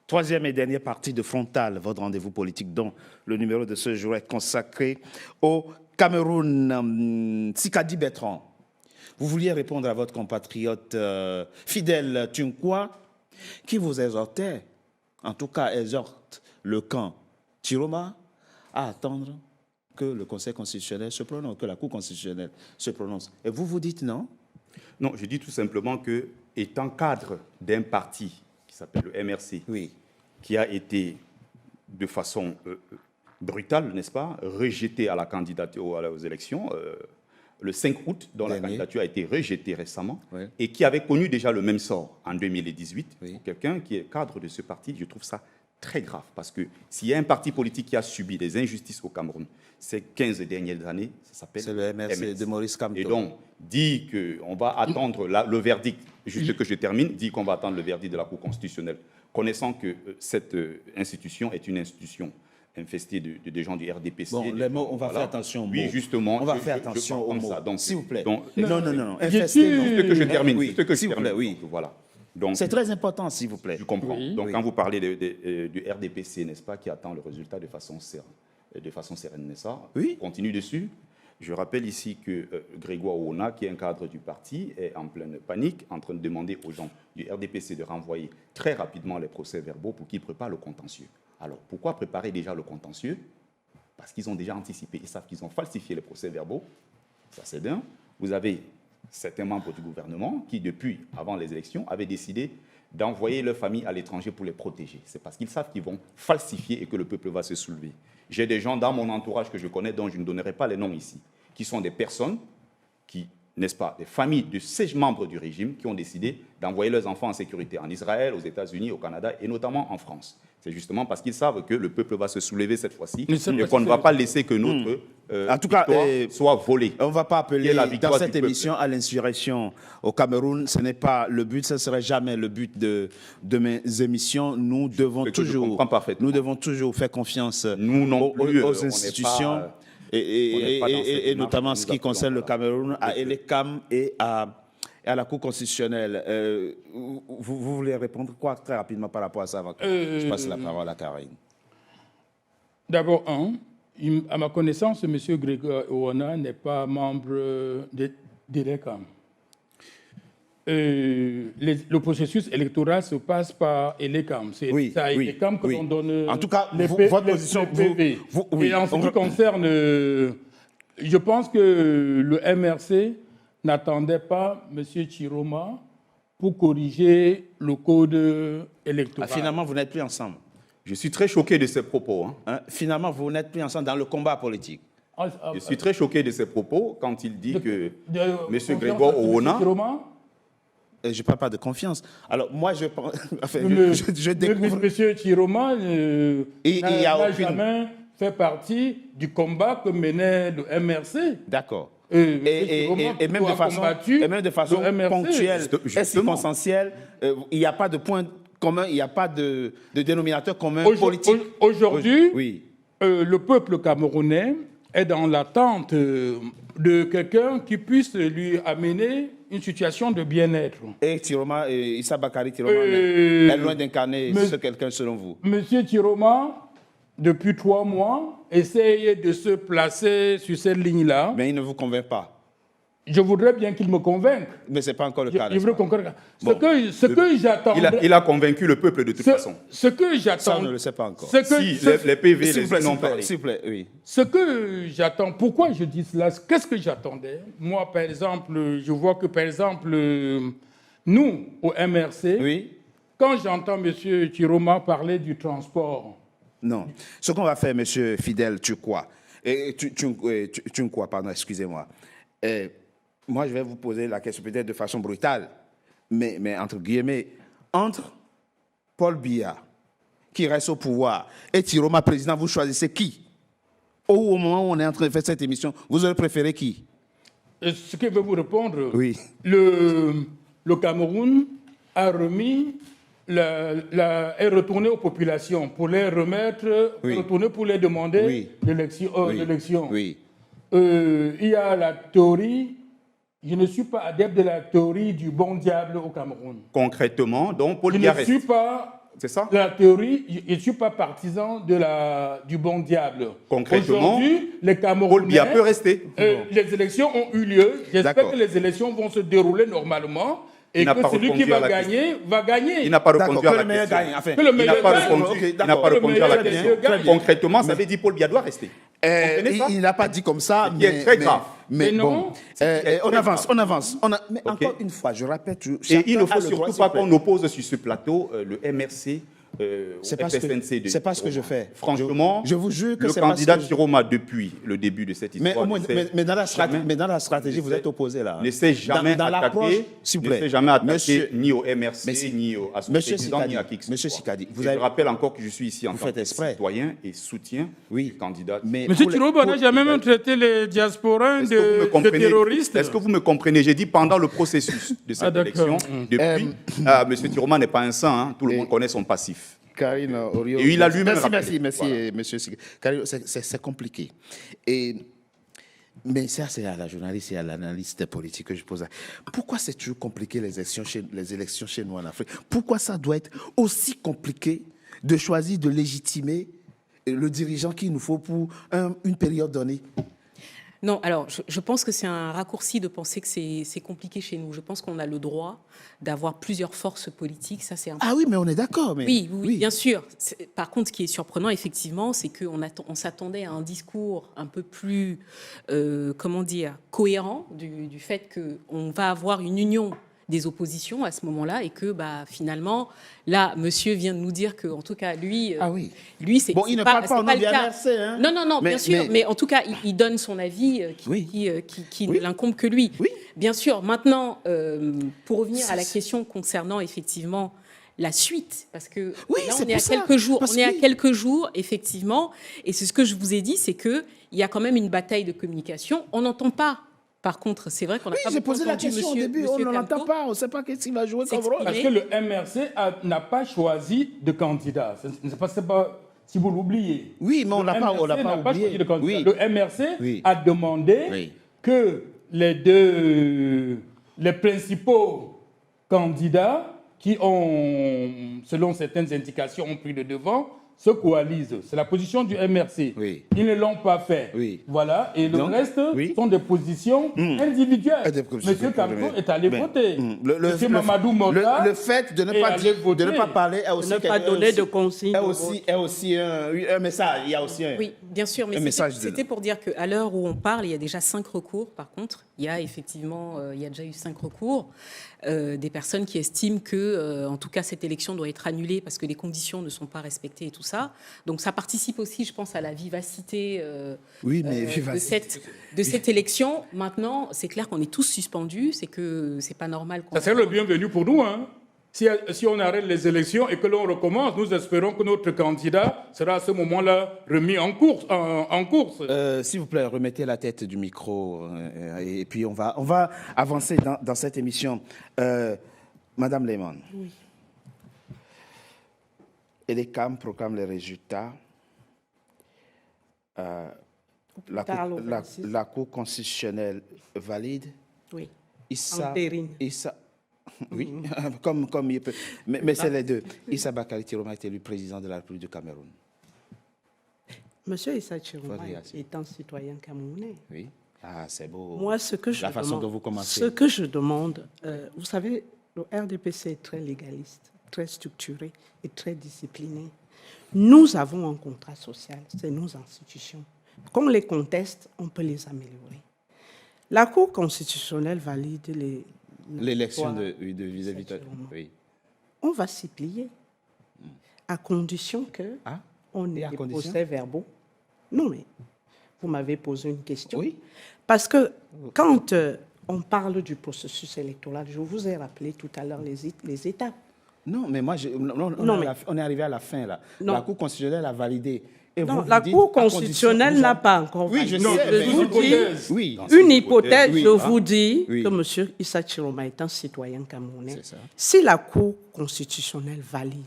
Troisième et dernière partie de Frontal, votre rendez-vous politique dont le numéro de ce jour est consacré au Cameroun. Tsikadi Bertrand, vous vouliez répondre à votre compatriote Fidèle Tunkwa qui vous exhortait, en tout cas exhorte le camp Tchiroma à attendre que le Conseil constitutionnel se prononce, que la Cour constitutionnelle se prononce. Et vous, vous dites non? Non, je dis tout simplement que, étant cadre d'un parti qui s'appelle le MRC, oui, qui a été de façon brutale, n'est-ce pas, rejeté à la candidature aux élections, le 5 août, dont la candidature a été rejetée récemment, oui, et qui avait connu déjà le même sort en 2018, oui, pour quelqu'un qui est cadre de ce parti, je trouve ça très grave, parce que s'il y a un parti politique qui a subi des injustices au Cameroun ces 15 dernières années, ça s'appelle le MRC de Maurice Kamto. Et donc, dit qu'on va attendre le verdict, juste que je termine, dit qu'on va attendre le verdict de la Cour constitutionnelle, connaissant que cette institution est une institution infestée de gens du RDPC. Bon, les mots, on va faire attention aux mots. Oui, justement. On va faire attention aux mots. S'il vous plaît. Non. Infesté, non. Juste que je termine. Oui, s'il vous plaît, oui. Voilà. C'est très important, s'il vous plaît. Je comprends. Oui. Donc, quand vous parlez du RDPC, n'est-ce pas, qui attend le résultat de façon sereine, n'est-ce pas? Oui. Continue dessus. Je rappelle ici que Grégoire Ouona, qui est un cadre du parti, est en pleine panique, en train de demander aux gens du RDPC de renvoyer très rapidement les procès-verbaux pour qu'ils préparent le contentieux. Alors, pourquoi préparer déjà le contentieux? Parce qu'ils ont déjà anticipé. Ils savent qu'ils ont falsifié les procès-verbaux. Ça, c'est d'un. Vous avez certains membres du gouvernement qui, depuis avant les élections, avaient décidé d'envoyer leurs familles à l'étranger pour les protéger. C'est parce qu'ils savent qu'ils vont falsifier et que le peuple va se soulever. J'ai des gens dans mon entourage que je connais, dont je ne donnerai pas les noms ici, qui sont des personnes qui, n'est-ce pas, des familles de ces membres du régime qui ont décidé d'envoyer leurs enfants en sécurité en Israël, aux États-Unis, au Canada et notamment en France. C'est justement parce qu'ils savent que le peuple va se soulever cette fois-ci et qu'on ne va pas laisser que notre en tout cas, soit volée. On ne va pas appeler dans cette émission à l'insurrection au Cameroun. Ce n'est pas le but, ce ne serait jamais le but de mes émissions. Nous devons toujours faire confiance aux institutions. Et notamment en ce qui concerne le Cameroun, à ELECAM et à la Cour constitutionnelle. Vous voulez répondre quoi très rapidement par rapport à ça avant que je passe la parole à Karine? D'abord, à ma connaissance, M. Grégoire Ouona n'est pas membre d'ELECAM. Le processus électoral se passe par ELECAM. C'est à ELECAM que l'on donne en tout cas, votre position. Et en ce qui concerne, je pense que le MRC n'attendait pas M. Tchiroma pour corriger le code électoral. Finalement, vous n'êtes plus ensemble. Je suis très choqué de ces propos. Finalement, vous n'êtes plus ensemble dans le combat politique. Je suis très choqué de ces propos quand il dit que M. Grégoire Ouona... Je ne parle pas de confiance. Alors, moi, je pense... je découvre... M. Tchiroma n'a jamais fait partie du combat que menait le MRC. D'accord. Et même de façon ponctuelle et circonstancielle, il n'y a pas de point commun, il n'y a pas de dénominateur commun politique. Aujourd'hui, le peuple camerounais est dans l'attente de quelqu'un qui puisse lui amener une situation de bien-être. Et Tchiroma, Issa Bakari Tchiroma est loin d'incarner ce quelqu'un selon vous. Monsieur Tchiroma, depuis 3 mois, essaye de se placer sur cette ligne-là. Mais il ne vous convainc pas. Je voudrais bien qu'il me convainque. Mais ce n'est pas encore le cas. Ce que j'attends... Il a convaincu le peuple de toute façon. Ce que j'attends... Ça, on ne le sait pas encore. Les PV, les non parlés. S'il vous plaît, oui. Ce que j'attends... Pourquoi je dis cela? Qu'est-ce que j'attendais? Moi, par exemple, je vois que, par exemple, nous, au MRC, quand j'entends M. Tchiroma parler du transport... Non. Ce qu'on va faire, M. Fidèle Tunkwa, pardon, excusez-moi. Moi, je vais vous poser la question peut-être de façon brutale, mais entre guillemets, entre Paul Biya, qui reste au pouvoir, et Tchiroma, président, vous choisissez qui? Au moment où on est en train de faire cette émission, vous aurez préféré qui? Ce que je vais vous répondre, oui. Le Cameroun a remis, est retourné aux populations pour les remettre, retourner pour les demander l'élection. Oui. Il y a la théorie, je ne suis pas adepte de la théorie du bon diable au Cameroun. Concrètement, donc Paul Biya reste. Je ne suis pas C'est ça? La théorie, je ne suis pas partisan du bon diable. Concrètement, aujourd'hui, les Camerounais, Paul Biya peut rester. Les élections ont eu lieu. J'espère que les élections vont se dérouler normalement. Et que celui qui va gagner, va gagner. Il n'a pas répondu à la question. Il n'a pas répondu à la question. Concrètement, ça veut dire Paul Biya doit rester. Il n'a pas dit comme ça, mais très grave. Mais bon, on avance. Mais encore une fois, je répète... Et il ne faut surtout pas qu'on oppose sur ce plateau le MRC c'est pas ce que je fais. Franchement, je vous jure que le candidat Chiroma, depuis le début de cette histoire... Mais dans la stratégie, vous êtes opposé là. Ne s'est jamais attaqué ni au MRC, ni à son président, ni à qui que ce soit. Monsieur Sikadi, je rappelle encore que je suis ici en tant que citoyen et soutien le candidat. Monsieur Chiroma n'a jamais même traité les diasporins de terroristes. Est-ce que vous me comprenez? J'ai dit pendant le processus de cette élection, depuis... Monsieur Chiroma n'est pas un saint, tout le monde connaît son passif. Karine Orio. Et il a lui-même merci, monsieur Sikadi. Karine, c'est compliqué. Mais ça, c'est à la journaliste et à l'analyste politique que je pose. Pourquoi c'est toujours compliqué les élections chez nous en Afrique? Pourquoi ça doit être aussi compliqué de choisir, de légitimer le dirigeant qu'il nous faut pour une période donnée? Non, alors je pense que c'est un raccourci de penser que c'est compliqué chez nous. Je pense qu'on a le droit d'avoir plusieurs forces politiques. Ça, c'est Ah oui, mais on est d'accord. Oui, bien sûr. Par contre, ce qui est surprenant, effectivement, c'est qu'on s'attendait à un discours un peu plus, cohérent du fait qu'on va avoir une union des oppositions à ce moment-là et que finalement là monsieur vient de nous dire que en tout cas lui c'est bon, il ne parle pas au nom du MRC, hein. Non bien sûr mais en tout cas il donne son avis qui ne l'incombe que lui. Bien sûr. Maintenant pour revenir à la question concernant effectivement la suite, parce que là, on est à quelques jours, effectivement, et c'est ce que je vous ai dit, c'est qu'il y a quand même une bataille de communication. On n'entend pas. Par contre, c'est vrai qu'on a pas j'ai posé la question au début, on ne l'entend pas, on ne sait pas qu'est-ce qu'il va jouer comme rôle. Parce que le MRC n'a pas choisi de candidat. C'est pas si vous l'oubliez. Oui, mais on n'a pas oublié. Le MRC a demandé que les principaux candidats qui ont, selon certaines indications, ont pris le devant, se coalisent. C'est la position du MRC. Ils ne l'ont pas fait. Voilà. Et le reste sont des positions individuelles. Monsieur Kamto est allé voter. Monsieur Mamadou Mota le fait de ne pas parler est aussi... Ne pas donner de consignes. Est aussi un message. Il y a aussi un... Oui, bien sûr. Mais c'était pour dire qu'à l'heure où on parle, il y a déjà 5 recours, par contre. Il y a effectivement, il y a déjà eu 5 recours. Des personnes qui estiment que, en tout cas, cette élection doit être annulée parce que les conditions ne sont pas respectées et tout ça. Donc, ça participe aussi, je pense, à la vivacité, de cette élection. Maintenant, c'est clair qu'on est tous suspendus. C'est que c'est pas normal. Ça serait le bienvenu pour nous, hein. Si on arrête les élections et que l'on recommence, nous espérons que notre candidat sera à ce moment-là remis en course. S'il vous plaît, remettez la tête du micro et puis on va avancer dans cette émission. Madame Lehmann, EDECAM proclame les résultats. La Cour constitutionnelle valide. Oui. Entérine. Oui, comme il peut. Mais c'est les deux. Issa Bakary Chiroma est élu président de la République du Cameroun. Monsieur Issa Chiroma est un citoyen camerounais. Oui. Ah, c'est beau. Moi, ce que je demande, vous savez, le RDPC est très légaliste, très structuré et très discipliné. Nous avons un contrat social, c'est nos institutions. Qu'on les conteste, on peut les améliorer. La Cour constitutionnelle valide l'élection de vis-à-vis. Oui. On va s'y plier, à condition qu'on ait des procès-verbaux. Non, mais vous m'avez posé une question. Oui. Parce que quand on parle du processus électoral, je vous ai rappelé tout à l'heure les étapes. Non, mais moi, on est arrivé à la fin, là. Non. La Cour constitutionnelle a validé. Et non, la Cour constitutionnelle n'a pas encore validé. Une hypothèse, je vous dis que M. Issa Chiroma est un citoyen camerounais. Si la Cour constitutionnelle valide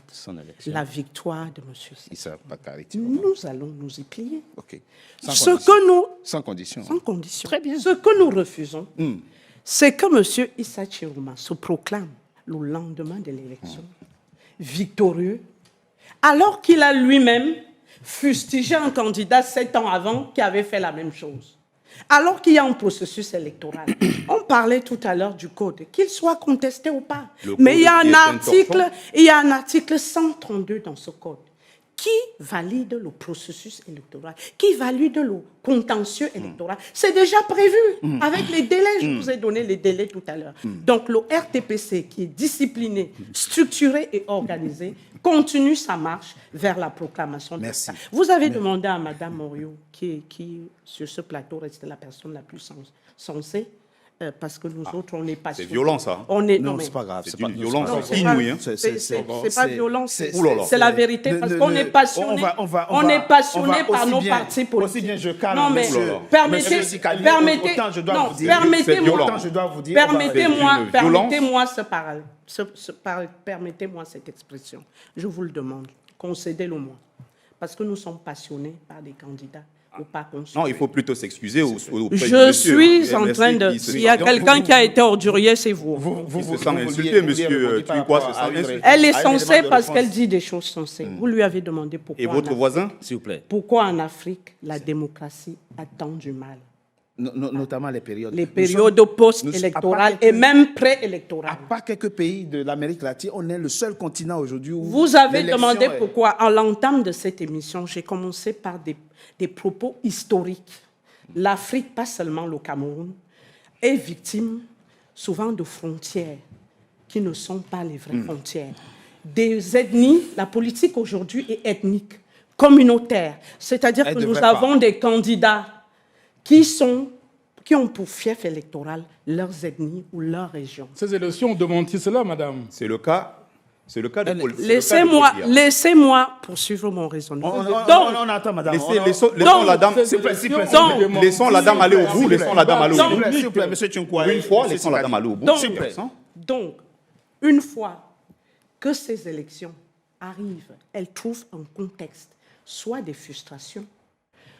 la victoire de M. Issa Bakary Chiroma, nous allons nous y plier. Sans condition. Sans condition. Très bien. Ce que nous refusons, c'est que M. Issa Chiroma se proclame le lendemain de l'élection victorieux alors qu'il a lui-même fustigé un candidat 7 ans avant qui avait fait la même chose. Alors qu'il y a un processus électoral. On parlait tout à l'heure du code, qu'il soit contesté ou pas. Mais il y a un article 132 dans ce code qui valide le processus électoral, qui valide le contentieux électoral. C'est déjà prévu avec les délais. Je vous ai donné les délais tout à l'heure. Donc le RTPC, qui est discipliné, structuré et organisé, continue sa marche vers la proclamation de l'État. Vous avez demandé à Mme Moriot, qui sur ce plateau reste la personne la plus sensée, parce que nous autres, on n'est pas... C'est violent, ça. Non, c'est pas grave. C'est une violence inouïe. C'est pas violent, c'est la vérité, parce qu'on est passionné, on est passionné par nos partis politiques. Aussi bien je calme. Non, mais permettez-moi cette expression. Je vous le demande, concédez-le-moi, parce que nous sommes passionnés par des candidats. Non, il faut plutôt s'excuser. Je suis en train de... S'il y a quelqu'un qui a été ordurier, c'est vous. Vous se sent insulté, monsieur Tuikwa se sent insulté. Elle est censée parce qu'elle dit des choses sensées. Vous lui avez demandé pourquoi. Et votre voisin, s'il vous plaît. Pourquoi en Afrique, la démocratie a tant du mal? Notamment les périodes. Les périodes post-électorales et même pré-électorales. À part quelques pays de l'Amérique latine, on est le seul continent aujourd'hui où... Vous avez demandé pourquoi. En l'entame de cette émission, j'ai commencé par des propos historiques. L'Afrique, pas seulement le Cameroun, est victime souvent de frontières qui ne sont pas les vraies frontières. Des ethnies, la politique aujourd'hui est ethnique, communautaire. C'est-à-dire que nous avons des candidats qui ont pour fief électoral leurs ethnies ou leur région. Ces élections démentit cela, madame. C'est le cas de... Laissez-moi poursuivre mon raisonnement. On attend, madame. Laissons la dame aller au bout. Laissons la dame aller au bout. S'il vous plaît, monsieur Tunkwa. Une fois, laissons la dame aller au bout. Donc, une fois que ces élections arrivent, elles trouvent un contexte, soit des frustrations,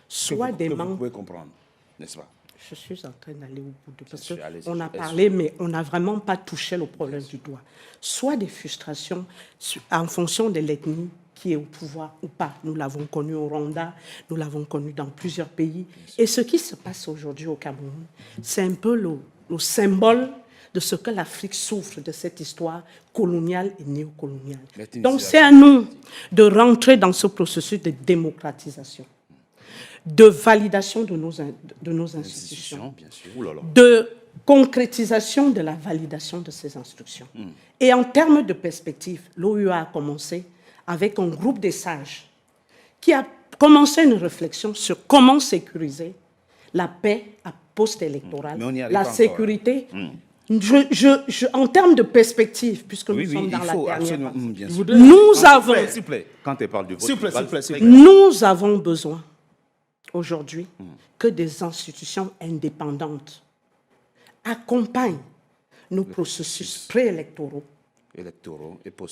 soit des manques. Vous pouvez comprendre, n'est-ce pas? Je suis en train d'aller au bout de... Parce qu'on a parlé, mais on n'a vraiment pas touché le problème du doigt. Soit des frustrations en fonction de l'ethnie qui est au pouvoir ou pas. Nous l'avons connu au Rwanda, nous l'avons connu dans plusieurs pays. Et ce qui se passe aujourd'hui au Cameroun, c'est un peu le symbole de ce que l'Afrique souffre de cette histoire coloniale et néocoloniale. Donc c'est à nous de rentrer dans ce processus de démocratisation, de validation de nos institutions, bien sûr. De concrétisation de la validation de ces instructions. Et en termes de perspective, l'OUA a commencé avec un groupe des sages qui a commencé une réflexion sur comment sécuriser la paix post-électorale, la sécurité. En termes de perspective, puisque nous sommes dans la dernière partie, nous avons... S'il vous plaît, quand elle parle du vote... Nous avons besoin aujourd'hui que des institutions indépendantes accompagnent nos processus préélectoraux,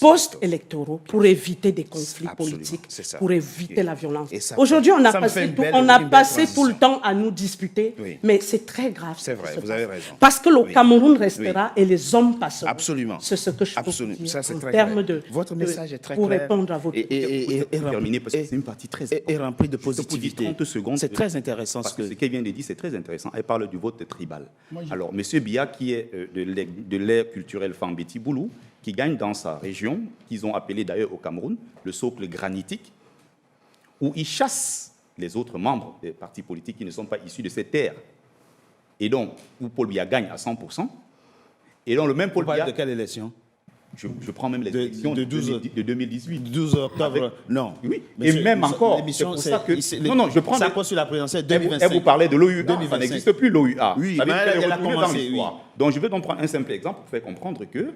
post-électoraux, pour éviter des conflits politiques, pour éviter la violence. Aujourd'hui, on a passé tout le temps à nous disputer, mais c'est très grave. C'est vrai, vous avez raison. Parce que le Cameroun restera et les hommes passeront. Absolument. C'est ce que je peux vous dire en termes de... Votre message est très clair. Pour répondre à votre question. C'est une partie très importante. Et remplie de positivité. 30 secondes. C'est très intéressant. Parce que ce qu'elle vient de dire, c'est très intéressant. Elle parle du vote tribal. Alors, M. Biya, qui est de l'ère culturelle Fambeti Boulou, qui gagne dans sa région, qu'ils ont appelé d'ailleurs au Cameroun, le socle granitique, où il chasse les autres membres des partis politiques qui ne sont pas issus de cette terre. Et donc, où Paul Biya gagne à 100%. Et donc, le même Paul Biya... de quelle élection? Je prends même les élections de 2018. 12 octobre, non. Oui, et même encore, c'est pour ça que... Non, je prends... Ça pose sur la présidentielle 2025. Elle vous parlait de l'OUA, ça n'existe plus l'OUA. Oui, mais elle a commencé, oui. Donc, je vais donc prendre un simple exemple pour faire comprendre que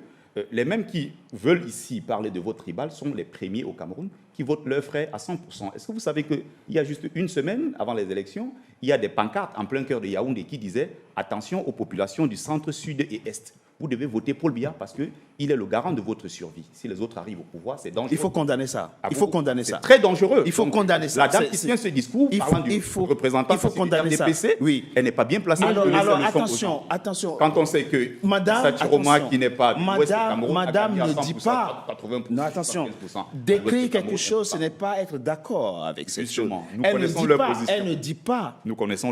les mêmes qui veulent ici parler de vote tribal sont les premiers au Cameroun qui votent leurs frères à 100%. Est-ce que vous savez qu'il y a juste une semaine avant les élections, il y a des pancartes en plein cœur de Yaoundé qui disaient « Attention aux populations du centre, sud et est ». vous devez voter Paul Biya parce qu'il est le garant de votre survie. Si les autres arrivent au pouvoir, c'est dangereux. Il faut condamner ça. Il faut condamner ça. C'est très dangereux. Il faut condamner ça. La dame qui tient ce discours parlant du représentant du RDPC, elle n'est pas bien placée. Alors attention. Quand on sait que Madame Chiroma, qui n'est pas Madame ne dit pas. Non, attention. Décrire quelque chose, ce n'est pas être d'accord avec cette chose. Elle ne dit pas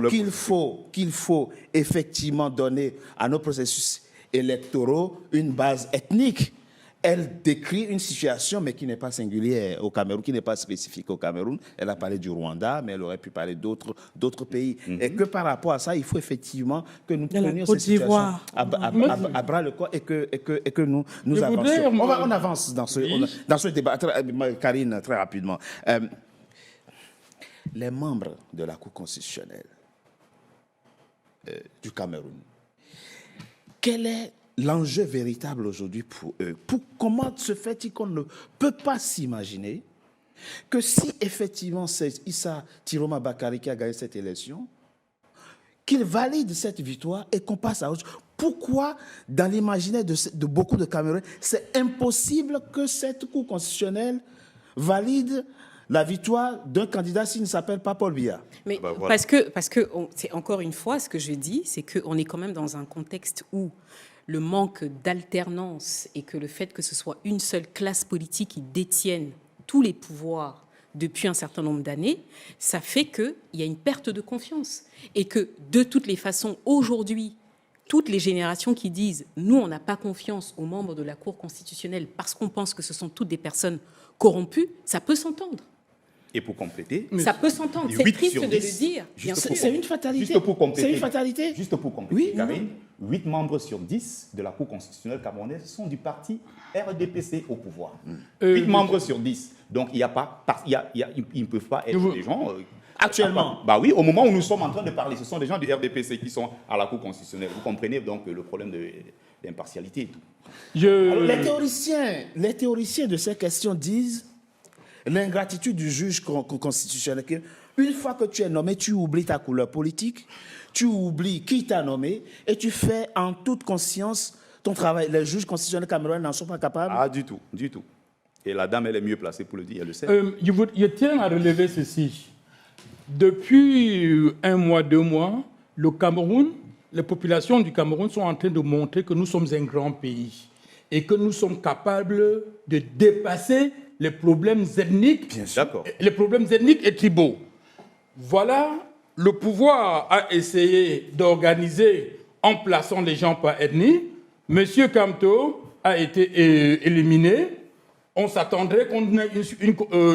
qu'il faut effectivement donner à nos processus électoraux une base ethnique. Elle décrit une situation, mais qui n'est pas singulière au Cameroun, qui n'est pas spécifique au Cameroun. Elle a parlé du Rwanda, mais elle aurait pu parler d'autres pays. Et que par rapport à ça, il faut effectivement que nous prenions cette situation à bras le corps et que nous avancions. On avance dans ce débat. Karine, très rapidement. Les membres de la Cour constitutionnelle du Cameroun, quel est l'enjeu véritable aujourd'hui pour eux? Comment se fait-il qu'on ne peut pas s'imaginer que si effectivement c'est Issa Tiroma Bakary qui a gagné cette élection, qu'il valide cette victoire et qu'on passe à autre chose? Pourquoi, dans l'imaginaire de beaucoup de Camerounais, c'est impossible que cette Cour constitutionnelle valide la victoire d'un candidat s'il ne s'appelle pas Paul Biya? Mais voilà. Parce que c'est encore une fois, ce que je dis, c'est qu'on est quand même dans un contexte où le manque d'alternance et que le fait que ce soit une seule classe politique qui détienne tous les pouvoirs depuis un certain nombre d'années, ça fait qu'il y a une perte de confiance. Et que, de toutes les façons, aujourd'hui, toutes les générations qui disent « nous, on n'a pas confiance aux membres de la Cour constitutionnelle parce qu'on pense que ce sont toutes des personnes corrompues », ça peut s'entendre. Et pour compléter, ça peut s'entendre. C'est triste de le dire. C'est une fatalité. Juste pour compléter. C'est une fatalité. Juste pour compléter, Karine, 8 membres sur 10 de la Cour constitutionnelle camerounaise sont du parti RDPC au pouvoir. 8 membres sur 10. Donc ils ne peuvent pas être des gens. Actuellement. Bah oui, au moment où nous sommes en train de parler, ce sont des gens du RDPC qui sont à la Cour constitutionnelle. Vous comprenez donc le problème d'impartialité et tout. Alors, les théoriciens de ces questions disent l'ingratitude du juge constitutionnel. Une fois que tu es nommé, tu oublies ta couleur politique, tu oublies qui t'a nommé et tu fais en toute conscience ton travail. Les juges constitutionnels camerounais n'en sont pas capables? Ah, du tout. Et la dame, elle est mieux placée pour le dire, elle le sait. Je tiens à relever ceci. Depuis 1 mois, 2 mois, le Cameroun, les populations du Cameroun sont en train de montrer que nous sommes un grand pays et que nous sommes capables de dépasser les problèmes ethniques, les problèmes ethniques et tribaux. Voilà, le pouvoir a essayé d'organiser en plaçant les gens par ethnie. Monsieur Kamto a été éliminé. On s'attendrait qu'on ait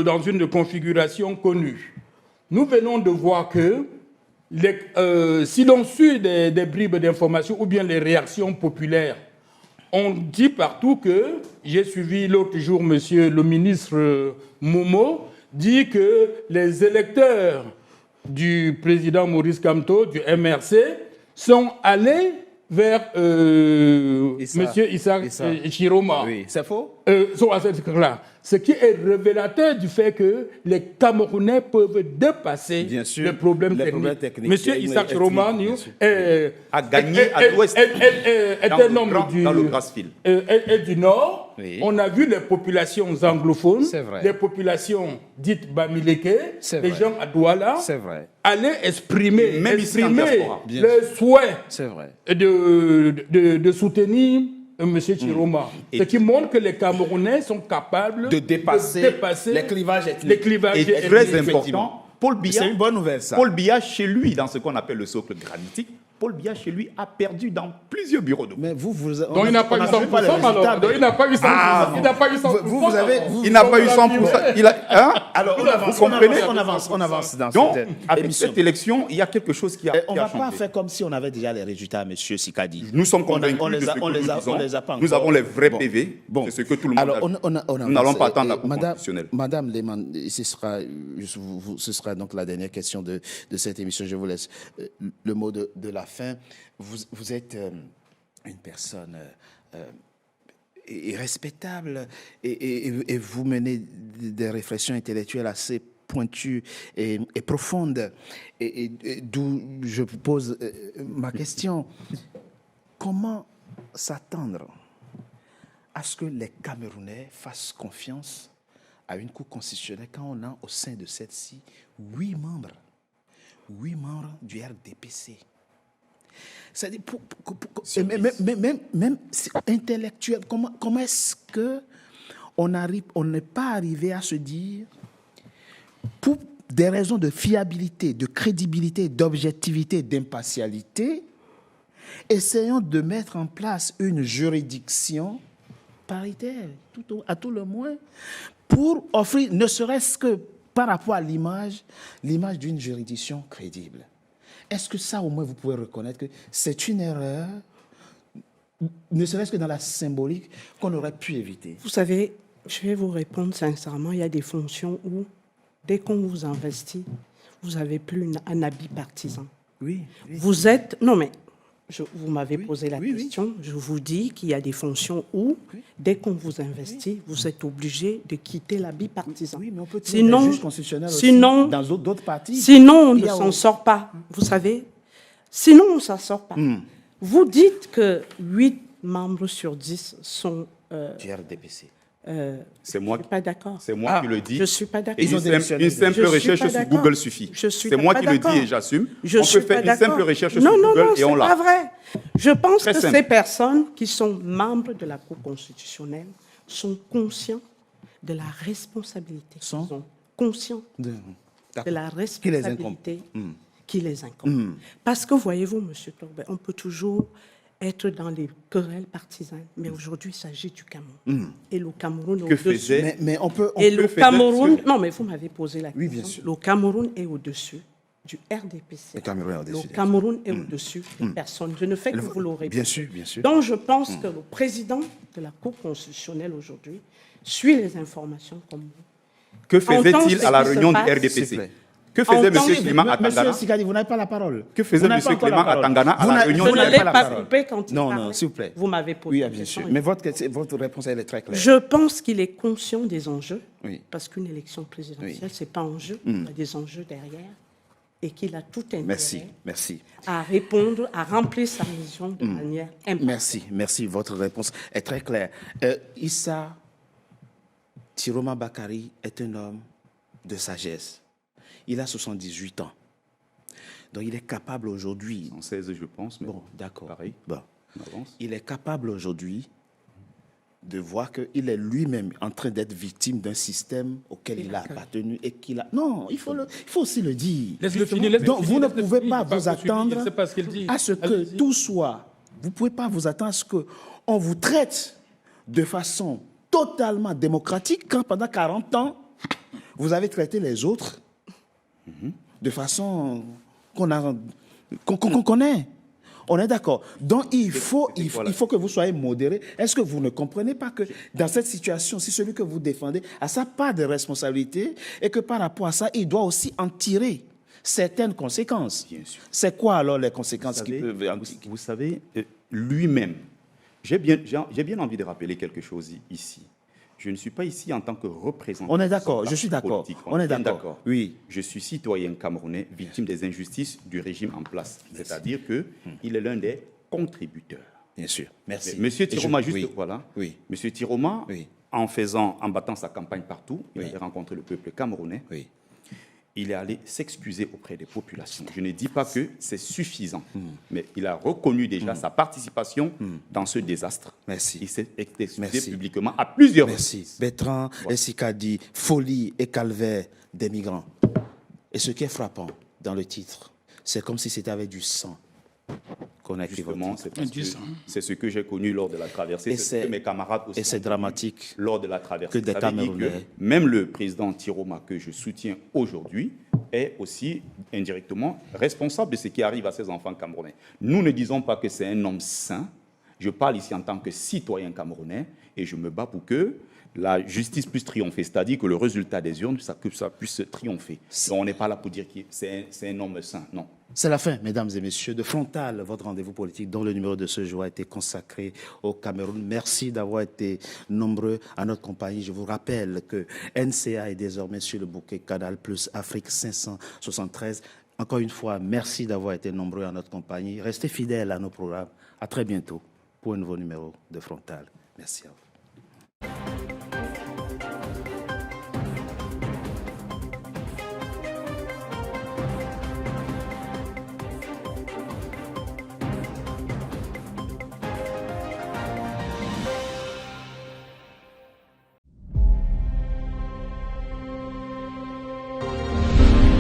dans une configuration connue. Nous venons de voir que si l'on suit des bribes d'informations ou bien les réactions populaires, on dit partout que, j'ai suivi l'autre jour monsieur le ministre Momo, dit que les électeurs du président Maurice Kamto, du MRC, sont allés vers monsieur Issa Chiroma. Oui, c'est faux? Ce qui est révélateur du fait que les Camerounais peuvent dépasser les problèmes techniques. Monsieur Issa Chiroma a gagné à l'ouest, dans le Grassfield. Et du nord, oui. On a vu les populations anglophones, les populations dites bamileke, les gens à Douala, aller exprimer le souhait de soutenir M. Chiroma. Ce qui montre que les Camerounais sont capables de dépasser les clivages ethniques. Et très important, Paul Biya, c'est une bonne nouvelle, ça. Paul Biya, chez lui, dans ce qu'on appelle le socle granitique, Paul Biya, chez lui, a perdu dans plusieurs bureaux de vote. Mais vous donc il n'a pas eu 100%, alors. Donc il n'a pas eu 100%. Il n'a pas eu 100%. Il n'a pas eu 100%. Alors, on avance dans cette avec cette élection, il y a quelque chose qui a changé. On ne va pas faire comme si on avait déjà les résultats, M. Sikadi. Nous sommes convaincus de ce que nous disons. Nous avons les vrais PV. C'est ce que tout le monde a. Nous n'allons pas attendre la Cour constitutionnelle. Madame Lehmann, ce sera donc la dernière question de cette émission. Je vous laisse le mot de la fin. Vous êtes une personne respectable et vous menez des réflexions intellectuelles assez pointues et profondes. Et d'où je vous pose ma question. Comment s'attendre à ce que les Camerounais fassent confiance à une Cour constitutionnelle quand on a au sein de celle-ci 8 membres du RDPC. C'est-à-dire, même intellectuel, comment est-ce qu'on n'est pas arrivé à se dire, pour des raisons de fiabilité, de crédibilité, d'objectivité, d'impartialité, essayons de mettre en place une juridiction paritaire, à tout le moins, pour offrir, ne serait-ce que par rapport à l'image d'une juridiction crédible. Est-ce que ça, au moins, vous pouvez reconnaître que c'est une erreur, ne serait-ce que dans la symbolique, qu'on aurait pu éviter? Vous savez, je vais vous répondre sincèrement, il y a des fonctions où, dès qu'on vous investit, vous n'avez plus un habit partisan. Oui. Vous êtes... Non, mais vous m'avez posé la question. Je vous dis qu'il y a des fonctions où, dès qu'on vous investit, vous êtes obligé de quitter l'habit partisan. Oui, mais on peut trouver des juges constitutionnels aussi dans d'autres partis. Sinon, on ne s'en sort pas. Vous savez, sinon, on ne s'en sort pas. Vous dites que 8 membres sur 10 sont... du RDPC. C'est moi, je ne suis pas d'accord. C'est moi qui le dis. Je ne suis pas d'accord. Et une simple recherche sur Google suffit. C'est moi qui le dis et j'assume. On peut faire une simple recherche sur Google et on l'a. Non, c'est pas vrai. Je pense que ces personnes qui sont membres de la Cour constitutionnelle sont conscients de la responsabilité. Sont conscients de la responsabilité qui les incombe. Parce que, voyez-vous, M. Torbet, on peut toujours être dans les querelles partisanes, mais aujourd'hui, il s'agit du Cameroun. Et le Cameroun est au-dessus. Mais on peut le Cameroun... Non, mais vous m'avez posé la question. Oui, bien sûr. Le Cameroun est au-dessus du RDPC. Le Cameroun est au-dessus des personnes. Je ne fais que vous le répéter. Bien sûr, bien sûr. Donc, je pense que le président de la Cour constitutionnelle aujourd'hui suit les informations comme vous. Que faisait-il à la réunion du RDPC? Que faisait M. Clément à Tangana? Monsieur Sikadi, vous n'avez pas la parole. Que faisait M. Clément à Tangana à la réunion du RDPC? Vous ne l'avez pas coupé quand il parlait. Non, s'il vous plaît. Vous m'avez posé la question. Oui, bien sûr. Mais votre réponse, elle est très claire. Je pense qu'il est conscient des enjeux, parce qu'une élection présidentielle, ce n'est pas enjeu, il y a des enjeux derrière, et qu'il a tout intérêt à répondre, à remplir sa mission de manière impartiale. Merci. Votre réponse est très claire. Issa Tiroma Bakari est un homme de sagesse. Il a 78 ans. Donc, il est capable aujourd'hui... 116, je pense. Mais bon, d'accord. Pareil. Bon. Il est capable aujourd'hui de voir qu'il est lui-même en train d'être victime d'un système auquel il a appartenu et qu'il a... Non, il faut aussi le dire. Laisse-le finir. Donc, vous ne pouvez pas vous attendre à ce que tout soit... Vous ne pouvez pas vous attendre à ce qu'on vous traite de façon totalement démocratique quand pendant 40 ans, vous avez traité les autres de façon qu'on connaît. On est d'accord. Donc, il faut que vous soyez modéré. Est-ce que vous ne comprenez pas que dans cette situation, si celui que vous défendez a sa part de responsabilité et que par rapport à ça, il doit aussi en tirer certaines conséquences? Bien sûr. C'est quoi alors les conséquences qui peuvent... Vous savez, lui-même, j'ai bien envie de rappeler quelque chose ici. Je ne suis pas ici en tant que représentant. On est d'accord, je suis d'accord. On est d'accord. Oui. Je suis citoyen camerounais, victime des injustices du régime en place. C'est-à-dire qu'il est l'un des contributeurs. Bien sûr. Merci. Monsieur Tiroma, voilà. Oui. Monsieur Tiroma, en battant sa campagne partout, il a rencontré le peuple camerounais. Oui. Il est allé s'excuser auprès des populations. Je ne dis pas que c'est suffisant, mais il a reconnu déjà sa participation dans ce désastre. Merci. Il s'est excusé publiquement à plusieurs reprises. Bertrand Essikadi, folie et calvaire des migrants. Et ce qui est frappant dans le titre, c'est comme si c'était avec du sang qu'on a écrit votre titre. C'est ce que j'ai connu lors de la traversée. C'est ce que mes camarades aussi. Et c'est dramatique. Lors de la traversée. Que des Camerounais. Même le président Tiroma, que je soutiens aujourd'hui, est aussi indirectement responsable de ce qui arrive à ces enfants camerounais. Nous ne disons pas que c'est un homme saint. Je parle ici en tant que citoyen camerounais et je me bats pour que la justice puisse triompher, c'est-à-dire que le résultat des urnes, que ça puisse triompher. Donc on n'est pas là pour dire que c'est un homme saint, non. C'est la fin, mesdames et messieurs, de Frontal, votre rendez-vous politique dont le numéro de ce jour a été consacré au Cameroun. Merci d'avoir été nombreux à notre compagnie. Je vous rappelle que NCA est désormais sur le bouquet Canal Plus Afrique 573. Encore une fois, merci d'avoir été nombreux à notre compagnie. Restez fidèles à nos programmes. À très bientôt. pour un nouveau numéro de Frontal. Merci à vous.